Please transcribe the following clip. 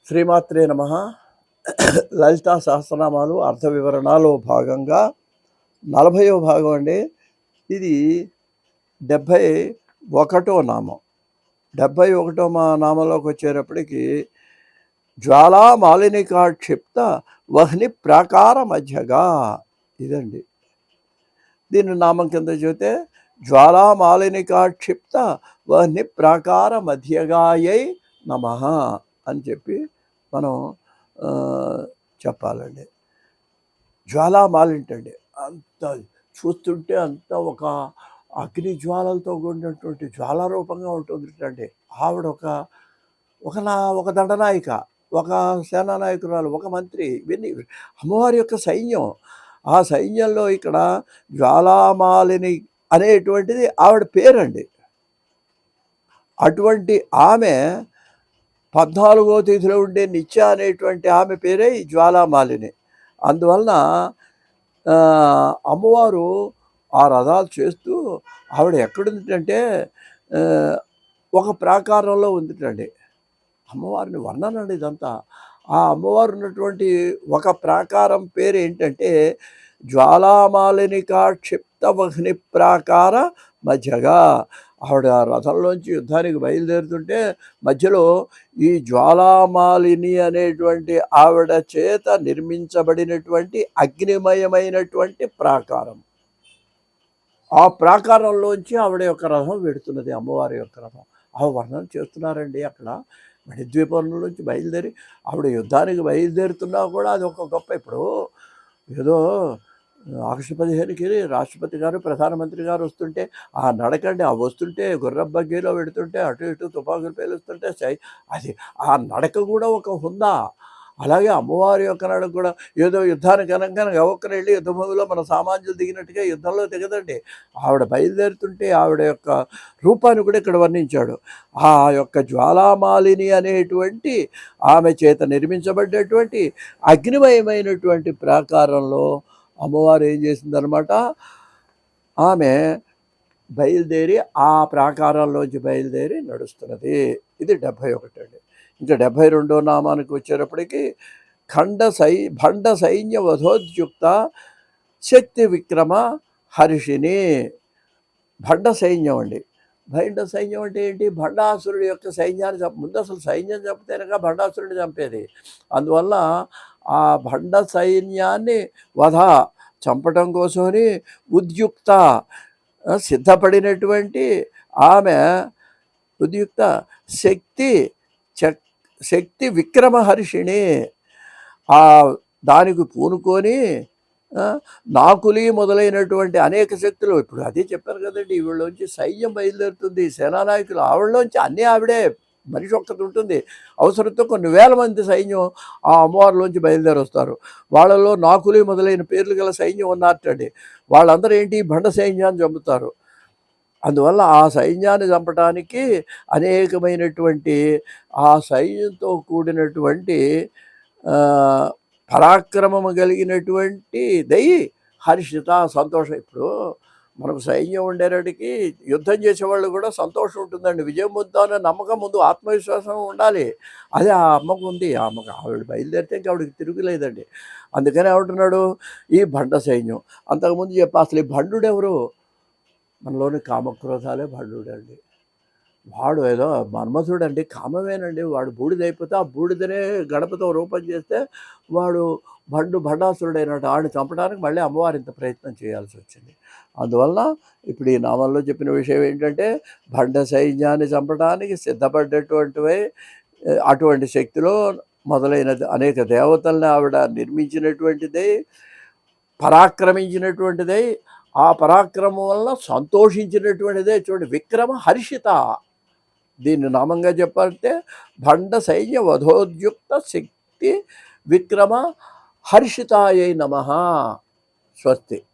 శ్రీమాత్రే నమః. లలితా సహస్రనామాలు అర్థ వివరణలో భాగంగా 40వ భాగం అండి. ఇది 71వ నామం. 71వ నామంలోకి వచ్చేటప్పటికి జ్వాలా మాలినికాక్షిప్త వహ్ని ప్రాకార మధ్యగా, ఇదండి దీని నామం కింద చూస్తే జ్వాలా మాలినికాక్షిప్త వహ్ని ప్రాకార మధ్యగాయై నమః అని చెప్పి మనం చెప్పాలండి. జ్వాలామాలింటండి, అంత చూస్తుంటే అంత ఒక అగ్ని జ్వాలలతో కూడినటువంటి జ్వాలారూపంగా ఉంటుందండి. ఆవిడ ఒక దండనాయిక, ఒక సేనానాయకురాలు, ఒక మంత్రి, ఇవన్నీ అమ్మవారి యొక్క సైన్యం. ఆ సైన్యంలో ఇక్కడ జ్వాలామాలిని అనేటువంటిది ఆవిడ పేరండి. అటువంటి ఆమె 14వ తిథిలో ఉండే నిత్య అనేటువంటి ఆమె పేరే ఈ జ్వాలామాలిని. అందువలన అమ్మవారు ఆ రథాలు చేస్తూ ఆవిడ ఎక్కడుందంటే ఒక ప్రాకారంలో ఉందిటండి. అమ్మవారిని వర్ణనండి ఇదంతా. ఆ అమ్మవారు ఉన్నటువంటి ఒక ప్రాకారం పేరు ఏంటంటే జ్వాలామాలినికా క్షిప్త వహ్ని ప్రాకార మధ్యగా. ఆవిడ రథంలోంచి యుద్ధానికి బయలుదేరుతుంటే మధ్యలో ఈ జ్వాలామాలిని అనేటువంటి ఆవిడ చేత నిర్మించబడినటువంటి అగ్నిమయమైనటువంటి ప్రాకారం, ఆ ప్రాకారంలోంచి ఆవిడ యొక్క రథం వెడుతున్నది, అమ్మవారి యొక్క రథం. ఆవిడ వర్ణన చేస్తున్నారండి. అక్కడ మణిద్వీపం నుంచి బయలుదేరి ఆవిడ యుద్ధానికి బయలుదేరుతున్నా కూడా అది ఒక గొప్ప. ఇప్పుడు ఏదో ఆగస్టు 15కి రాష్ట్రపతి గారు, ప్రధానమంత్రి గారు వస్తుంటే ఆ నడకండి, ఆ వస్తుంటే గుర్రం బగ్గీలో పెడుతుంటే అటు ఇటు తుపాకులు పేలుస్తుంటే అది ఆ నడక కూడా ఒక హుందా. అలాగే అమ్మవారి యొక్క నడక కూడా ఏదో యుద్ధానికి అనగానే ఎవరికైనా వెళ్ళి యుద్ధభూమిలో మన సామాన్యులు దిగినట్టుగా యుద్ధంలో దిగదండి. ఆవిడ బయలుదేరుతుంటే ఆవిడ యొక్క రూపాన్ని కూడా ఇక్కడ వర్ణించాడు. ఆ యొక్క జ్వాలామాలిని అనేటువంటి ఆమె చేత నిర్మించబడ్డటువంటి అగ్నిమయమైనటువంటి ప్రాకారంలో అమ్మవారు ఏం చేసిందనమాట, ఆమె బయలుదేరి ఆ ప్రాకారంలోంచి బయలుదేరి నడుస్తున్నది. ఇది 71 అండి. ఇంకా 72వ నామానికి వచ్చేటప్పటికి భండ సైన్య వధోద్యుక్త శక్తి విక్రమ హర్షిణి. భండ సైన్యం అండి. భండ సైన్యం అంటే ఏంటి? భండాసురుడి యొక్క సైన్యాన్ని ముందు అసలు సైన్యం చంపితేనగా భండాసురుడిని చంపేది. అందువల్ల ఆ భండ సైన్యాన్ని చంపటం కోసమని ఉద్యుక్త సిద్ధపడినటువంటి ఆమె ఉద్యుక్త శక్తి విక్రమహర్షిణి. దానికి పూనుకొని నాకులి మొదలైనటువంటి అనేక శక్తులు, ఇప్పుడు అదే చెప్పారు కదండి, వీళ్ళలోంచి సైన్యం బయలుదేరుతుంది, సేనానాయకులు ఆవిడలోంచి అన్నీ ఆవిడే, మనిషి ఒక్కటి ఉంటుంది. అవసరంతో కొన్ని వేల మంది సైన్యం ఆ అమ్మవారిలోంచి బయలుదేరి వస్తారు. వాళ్ళలో నాకులి మొదలైన పేర్లు గల సైన్యం ఉన్నారటండి. వాళ్ళందరూ ఏంటి? భండ సైన్యాన్ని చంపుతారు. అందువల్ల ఆ సైన్యాన్ని చంపడానికి అనేకమైనటువంటి ఆ సైన్యంతో కూడినటువంటి పరాక్రమము కలిగినటువంటి దయి హర్షిత, సంతోషం. ఇప్పుడు మనకు సైన్యం ఉండేటికి యుద్ధం చేసేవాళ్ళు కూడా సంతోషం ఉంటుందండి. విజయం పొందుతామనే నమ్మకం, ముందు ఆత్మవిశ్వాసం ఉండాలి. అదే ఆ అమ్మకు ఉంది. ఆవిడ బయలుదేరితే ఇంకా ఆవిడకి తిరుగులేదండి. అందుకని ఏమంటున్నాడు, ఈ భండ సైన్యం. అంతకుముందు అసలు ఈ భండుడు ఎవరు? మనలోని కామక్రోధాలే భండుడండి. వాడు ఏదో మన్మథుడండి, కామమేనండి. వాడు బూడిదైపోతే ఆ బూడిదనే గణపతో రూపం చేస్తే వాడు భండాసురుడైనట్టు. ఆడిని చంపడానికి మళ్ళీ అమ్మవారి ఇంత ప్రయత్నం చేయాల్సి వచ్చింది. అందువల్ల ఇప్పుడు ఈ నామంలో చెప్పిన విషయం ఏంటంటే భండ సైన్యాన్ని చంపడానికి సిద్ధపడ్డటువంటివై అటువంటి శక్తిలో మొదలైనది అనేక దేవతల్ని ఆవిడ నిర్మించినటువంటిదే, పరాక్రమించినటువంటిదే, ఆ పరాక్రమం వల్ల సంతోషించినటువంటిదే. చూడండి, విక్రమ హర్షిత. దీన్ని నామంగా చెప్పాలంటే భండ సైన్య వధోద్యుక్త శక్తి విక్రమ హర్షితాయై నమః. స్వస్తి.